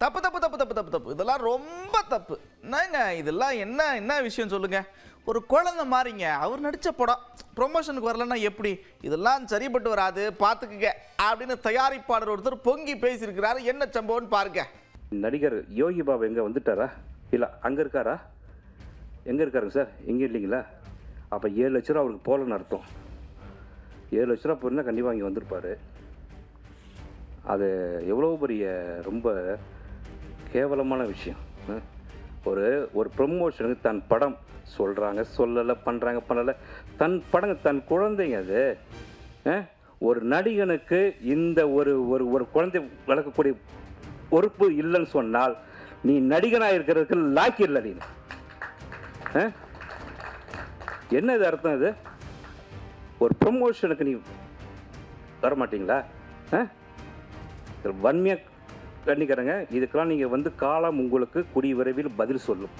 தப்பு தப்பு தப்பு தப்பு தப்பு தப்பு இதெல்லாம் ரொம்ப தப்பு. என்னங்க இதெல்லாம் என்ன என்ன விஷயம் சொல்லுங்க. ஒரு குழந்தை மாறிங்க, அவர் நடித்த படம் ப்ரொமோஷனுக்கு வரலன்னா எப்படி? இதெல்லாம் சரிப்பட்டு வராது, பார்த்துக்குங்க அப்படின்னு தயாரிப்பாளர் ஒருத்தர் பொங்கி பேசியிருக்கிறாரு. என்ன சம்பவம்னு பாருங்க. நடிகர் யோகி பாபு எங்கே வந்துட்டாரா? இல்லை அங்கே இருக்காரா? எங்கே இருக்காருங்க சார்? எங்கே இல்லைங்களா? அப்போ 7 லட்ச ரூபா அவருக்கு போகலன்னு அர்த்தம். 7 லட்ச ரூபா போயிருந்தால் கண்டிப்பாக இங்கே வந்திருப்பார். அது எவ்வளோ பெரிய ரொம்ப கேவலமான விஷயம். ஒரு ப்ரொமோஷனுக்கு தன் படம் சொல்கிறாங்க, சொல்லலை, பண்ணுறாங்க, பண்ணலை. தன் படங்க, தன் குழந்தைங்க அது. ஒரு நடிகனுக்கு இந்த ஒரு ஒரு ஒரு குழந்தை வளர்க்கக்கூடிய பொறுப்பு இல்லைன்னு சொன்னால் நீ நடிகனாக இருக்கிறதுக்கு லாக்கி இல்லை. நீ என்ன இது அர்த்தம்? இது ஒரு ப்ரொமோஷனுக்கு நீ வரமாட்டீங்களா? வன்மையாக கண்டிக்கிறேங்க. இதுக்கெல்லாம் நீங்கள் காலம் உங்களுக்கு கூடிய விரைவில் பதில் சொல்லும்.